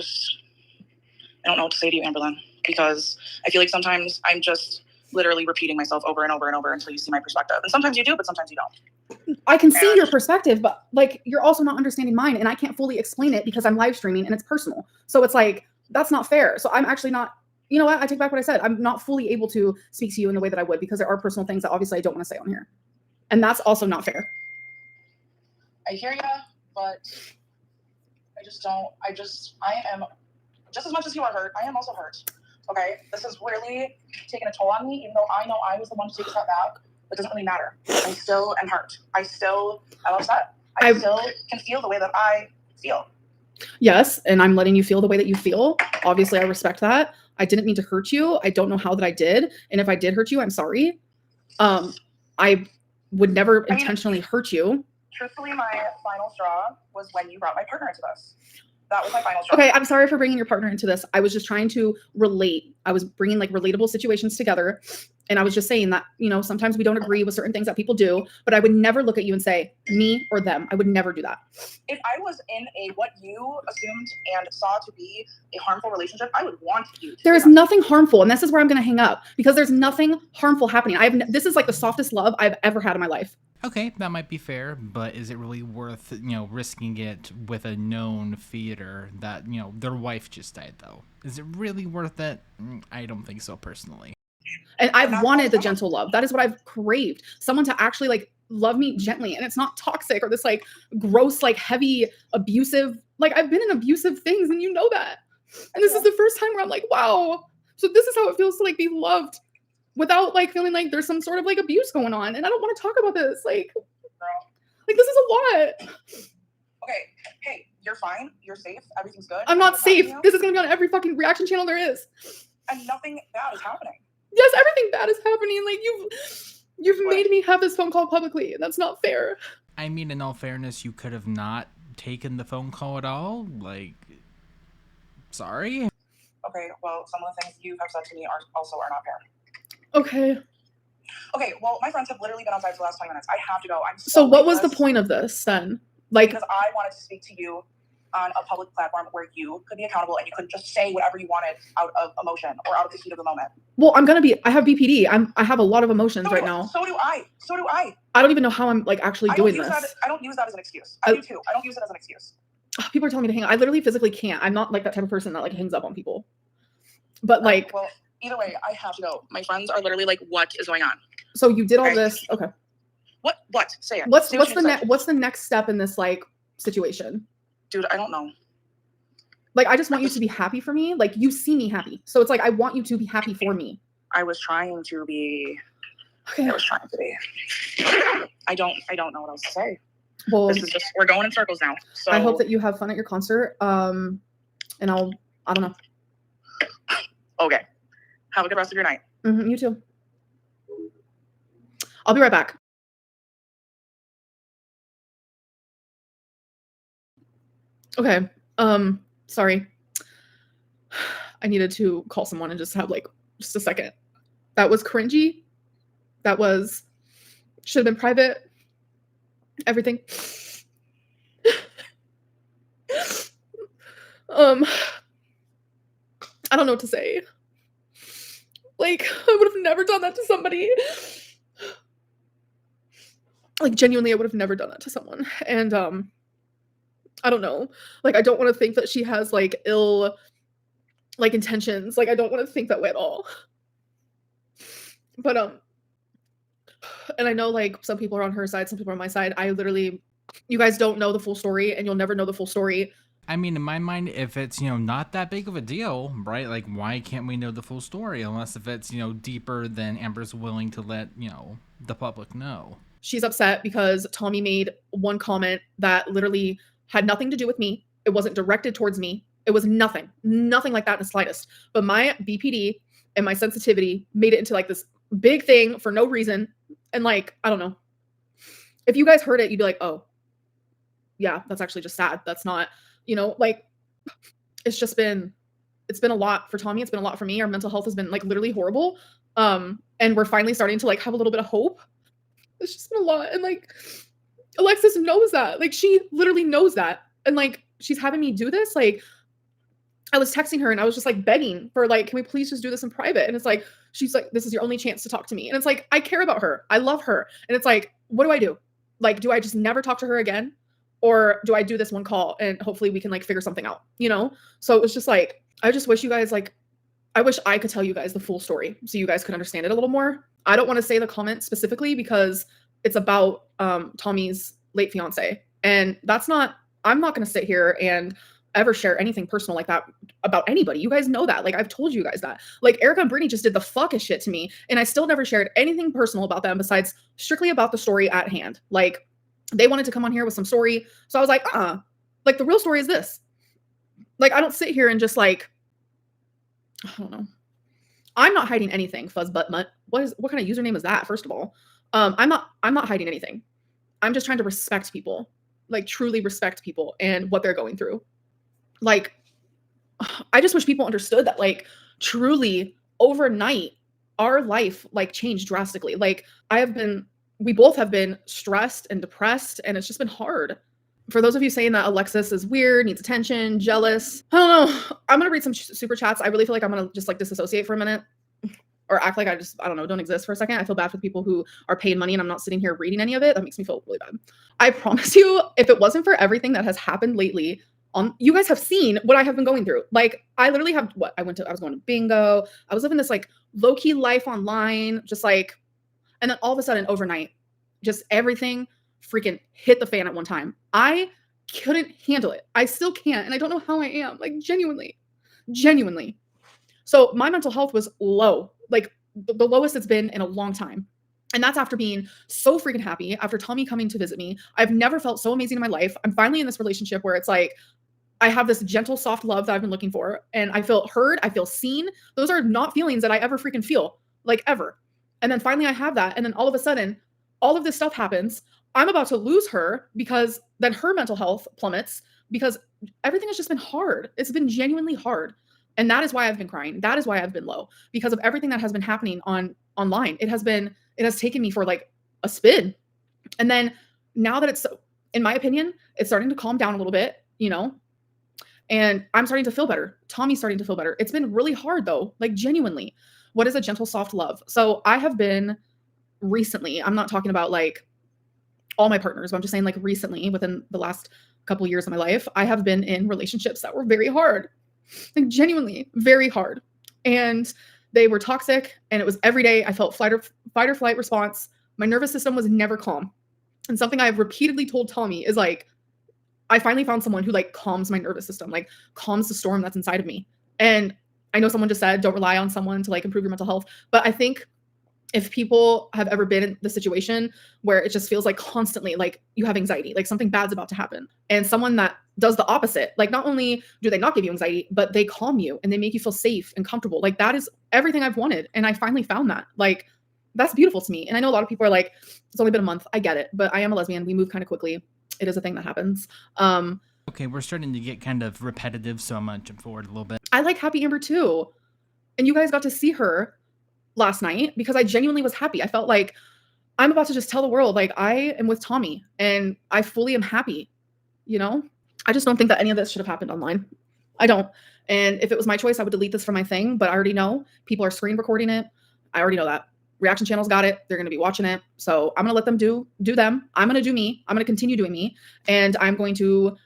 don't know what to say to you, Amberlynn, because I feel like sometimes I'm just literally repeating myself over and over and over until you see my perspective. And sometimes you do, but sometimes you don't. I can see your perspective, but like you're also not understanding mine, and I can't fully explain it because I'm live streaming and it's personal. So it's like, that's not fair. So I'm actually not, you know what? I take back what I said. I'm not fully able to speak to you in the way that I would because there are personal things that obviously I don't want to say on here. And that's also not fair. I hear ya, but I am just as much as you are hurt, I am also hurt. Okay? This is really taking a toll on me, even though I know I was the one to take a step back. It doesn't really matter. I still am hurt. I'm upset. I still can feel the way that I feel. Yes, and I'm letting you feel the way that you feel. Obviously, I respect that. I didn't mean to hurt you. I don't know how that I did. And if I did hurt you, I'm sorry. I would never I mean, intentionally hurt you. Truthfully, my final straw was when you brought my partner into this. That was my final straw. Okay, I'm sorry for bringing your partner into this. I was just trying to relate. I was bringing like relatable situations together. And I was just saying that, you know, sometimes we don't agree with certain things that people do, but I would never look at you and say me or them. I would never do that. If I was in what you assumed and saw to be a harmful relationship, I would want you to. There is nothing harmful. And this is where I'm going to hang up because there's nothing harmful happening. This is like the softest love I've ever had in my life. Okay, that might be fair, but is it really worth, you know, risking it with a known theater that, you know, their wife just died, though? Is it really worth it? I don't think so, personally. And I've wanted the gentle love. That is what I've craved. Someone to actually like love me gently. And it's not toxic or this like gross, like heavy, abusive. Like I've been in abusive things and you know that. And this is the first time where I'm like, wow. So this is how it feels to like be loved without like feeling like there's some sort of like abuse going on. And I don't want to talk about this. Like this is a lot. Okay. Hey, you're fine. You're safe. Everything's good. I'm not safe. This is going to be on every fucking reaction channel there is. And nothing bad is happening. Yes, everything bad is happening. Like you've made me have this phone call publicly, and that's not fair. I mean, in all fairness, you could have not taken the phone call at all. Like, sorry. Okay, well, some of the things you have said to me are not fair. Okay. Okay, well, my friends have literally been outside for the last 20 minutes. I have to go. I'm so what was the point of this then? Like, because I wanted to speak to you on a public platform where you could be accountable and you could just say whatever you wanted out of emotion or out of the heat of the moment. Well, I have BPD. I have a lot of emotions right now. So do I. I don't even know how I'm like actually doing this. I don't use that as an excuse. I do too. I don't use it as an excuse. People are telling me to hang up. I literally physically can't. I'm not like that type of person that like hangs up on people. But like, well, either way, I have to go. My friends are literally like, what is going on? So you did all this. Okay. What? Say it. What's the next step in this like situation? Dude, I don't know. Like, I just want you to be happy for me. Like, you see me happy. So it's like, I want you to be happy for me. I was trying to be. Okay. I don't know what else to say. Well, this is just, we're going in circles now. So I hope that you have fun at your concert. And I don't know. Okay. Have a good rest of your night. You too. I'll be right back. Okay. Sorry. I needed to call someone and just have like just a second. That was cringy. That was should have been private. Everything. I don't know what to say. Like, I would have never done that to somebody. Like, genuinely, I would have never done that to someone. And I don't know. Like, I don't want to think that she has like ill like intentions. Like, I don't want to think that way at all. But and I know like some people are on her side, some people are on my side. You guys don't know the full story and you'll never know the full story. I mean, in my mind, if it's, you know, not that big of a deal, right? Like, why can't we know the full story? Unless if it's, you know, deeper than Amber's willing to let, you know, the public know. She's upset because Tommy made one comment that literally had nothing to do with me. It wasn't directed towards me. It was nothing like that in the slightest. But my BPD and my sensitivity made it into like this big thing for no reason. And like, I don't know. If you guys heard it, you'd be like, oh, yeah, that's actually just sad. That's not, you know, like, it's been a lot for Tommy. It's been a lot for me. Our mental health has been like literally horrible. And we're finally starting to like have a little bit of hope. It's just been a lot. And like, Alexis knows that. Like, she literally knows that. And like, she's having me do this. Like, I was texting her and I was just like begging for like, can we please just do this in private? And it's like, she's like, this is your only chance to talk to me. And it's like, I care about her. I love her. And it's like, what do I do? Like, do I just never talk to her again? Or do I do this one call and hopefully we can like figure something out, you know? So it was just like, I just wish you guys like, I wish I could tell you guys the full story so you guys could understand it a little more. I don't want to say the comment specifically because it's about Tommy's late fiance. And I'm not going to sit here and ever share anything personal like that about anybody. You guys know that. Like, I've told you guys that. Like, Erica and Brittany just did the fuckest shit to me. And I still never shared anything personal about them besides strictly about the story at hand. Like, they wanted to come on here with some story. So I was like, like, the real story is this. Like, I don't sit here and just like, I don't know. I'm not hiding anything, fuzz butt mutt. What kind of username is that, first of all? I'm not hiding anything. I'm just trying to respect people, like truly respect people and what they're going through. Like, I just wish people understood that, like, truly overnight, our life like changed drastically. Like, we both have been stressed and depressed, and it's just been hard. For those of you saying that Alexis is weird, needs attention, jealous, I don't know. I'm gonna read some super chats. I really feel like I'm gonna just like disassociate for a minute, or act like I don't know, don't exist for a second. I feel bad for the people who are paying money and I'm not sitting here reading any of it. That makes me feel really bad. I promise you, if it wasn't for everything that has happened lately, you guys have seen what I have been going through. Like, I literally have I was going to bingo. I was living this like low-key life online, just like, and then all of a sudden overnight, just everything freaking hit the fan at one time. I couldn't handle it. I still can't. And I don't know how I am. Like, genuinely. So my mental health was low, like the lowest it's been in a long time. And that's after being so freaking happy, after Tommy coming to visit me. I've never felt so amazing in my life. I'm finally in this relationship where it's like, I have this gentle, soft love that I've been looking for. And I feel heard. I feel seen. Those are not feelings that I ever freaking feel, like, ever. And then finally I have that. And then all of a sudden, all of this stuff happens. I'm about to lose her because then her mental health plummets because everything has just been hard. It's been genuinely hard. And that is why I've been crying. That is why I've been low, because of everything that has been happening online. It has taken me for like a spin. And then now that it's, in my opinion, it's starting to calm down a little bit, you know, and I'm starting to feel better. Tommy's starting to feel better. It's been really hard though, like, genuinely. What is a gentle, soft love? So I have been recently, I'm not talking about like all my partners, but I'm just saying, like, recently, within the last couple years of my life, I have been in relationships that were very hard, like genuinely very hard. And they were toxic, and it was every day. I felt fight or flight response. My nervous system was never calm. And something I've repeatedly told Tommy is like, I finally found someone who like calms my nervous system, like calms the storm that's inside of me. And I know someone just said, don't rely on someone to like improve your mental health. But I think if people have ever been in the situation where it just feels like constantly like you have anxiety, like something bad's about to happen, and someone that does the opposite, like, not only do they not give you anxiety, but they calm you and they make you feel safe and comfortable. Like, that is everything I've wanted. And I finally found that. Like, that's beautiful to me. And I know a lot of people are like, it's only been a month. I get it. But I am a lesbian. We move kind of quickly. It is a thing that happens. Okay, we're starting to get kind of repetitive, so I'm gonna jump forward a little bit. I like Happy Amber too. And you guys got to see her last night because I genuinely was happy. I felt like I'm about to just tell the world, like, I am with Tommy and I fully am happy, you know? I just don't think that any of this should have happened online. I don't. And if it was my choice, I would delete this from my thing, but I already know people are screen recording it. I already know that. Reaction channels got it. They're going to be watching it. So I'm going to let them do them. I'm going to do me. I'm going to continue doing me. And I'm going to,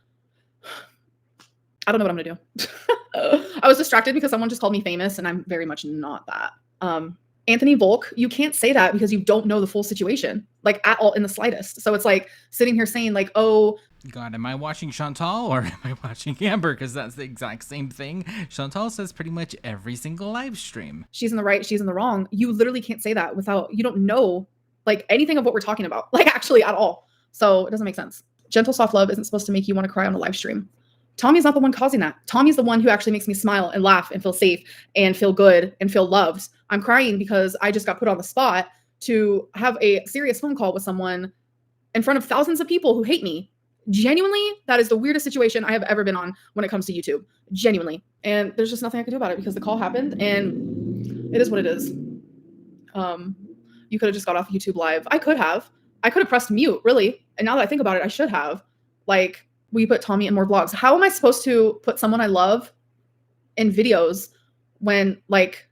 I don't know what I'm going to do. I was distracted because someone just called me famous, and I'm very much not that. Anthony Volk, you can't say that because you don't know the full situation, like, at all, in the slightest. So it's like sitting here saying like, oh, God, am I watching Chantal or am I watching Amber? Because that's the exact same thing Chantal says pretty much every single live stream. She's in the right, she's in the wrong. You literally can't say that without, you don't know like anything of what we're talking about, like, actually at all. So it doesn't make sense. Gentle, soft love isn't supposed to make you want to cry on a live stream. Tommy's not the one causing that. Tommy's the one who actually makes me smile and laugh and feel safe and feel good and feel loved. I'm crying because I just got put on the spot to have a serious phone call with someone in front of thousands of people who hate me. Genuinely, that is the weirdest situation I have ever been on when it comes to YouTube. Genuinely. And there's just nothing I can do about it because the call happened and it is what it is. You could have just got off YouTube live. I could have pressed mute, really. And now that I think about it, I should have. Like, we put Tommy in more vlogs. How am I supposed to put someone I love in videos when, like,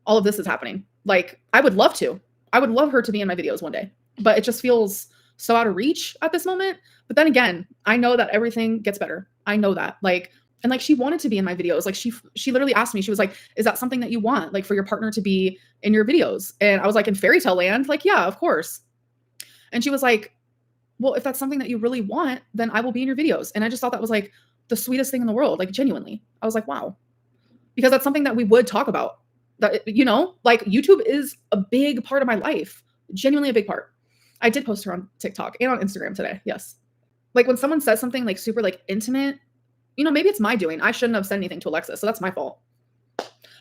all of this is happening? Like, I would love to. I would love her to be in my videos one day, but it just feels so out of reach at this moment. But then again, I know that everything gets better. I know that. Like, and like, she wanted to be in my videos. Like, she literally asked me, she was like, is that something that you want, like, for your partner to be in your videos? And I was like, in fairy tale land? Like, yeah, of course. And she was like, well, if that's something that you really want, then I will be in your videos. And I just thought that was like the sweetest thing in the world. Like, genuinely, I was like, wow, because that's something that we would talk about. That, you know, like, YouTube is a big part of my life, genuinely a big part. I did post her on TikTok and on Instagram today. Yes. Like, when someone says something like super like intimate, you know, maybe it's my doing. I shouldn't have said anything to Alexis, so that's my fault.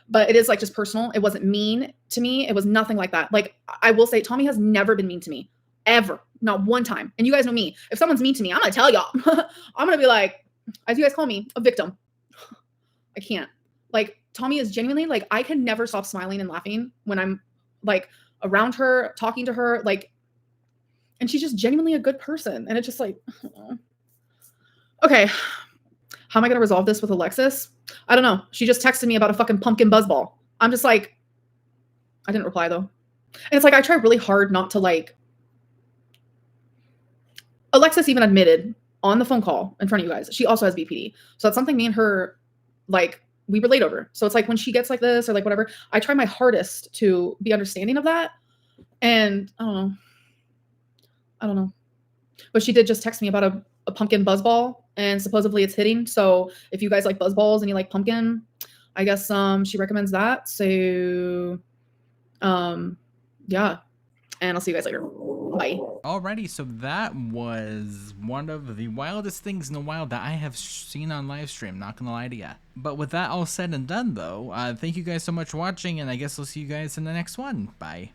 but it is like just personal. It wasn't mean to me. It was nothing like that. Like, I will say Tommy has never been mean to me, ever, not one time. And you guys know me. If someone's mean to me, I'm gonna tell y'all. I'm gonna be like, as you guys call me, a victim. I can't. Like, Tommy is genuinely like, I can never stop smiling and laughing when I'm like around her, talking to her, like, and she's just genuinely a good person. And it's just like, okay, how am I gonna resolve this with Alexis? I don't know. She just texted me about a fucking pumpkin buzzball. I'm just like, I didn't reply though. And it's like, I try really hard not to like, Alexis even admitted on the phone call in front of you guys, she also has BPD. So that's something me and her, like, we relate over. So it's like when she gets like this or like whatever, I try my hardest to be understanding of that. And I don't know. But she did just text me about a pumpkin buzzball, and supposedly it's hitting. So if you guys like buzzballs and you like pumpkin, I guess she recommends that. So yeah. And I'll see you guys later. Bye. Alrighty, so that was one of the wildest things in a while that I have seen on livestream, not gonna lie to ya. But with that all said and done though, thank you guys so much for watching, and I guess I'll see you guys in the next one. Bye.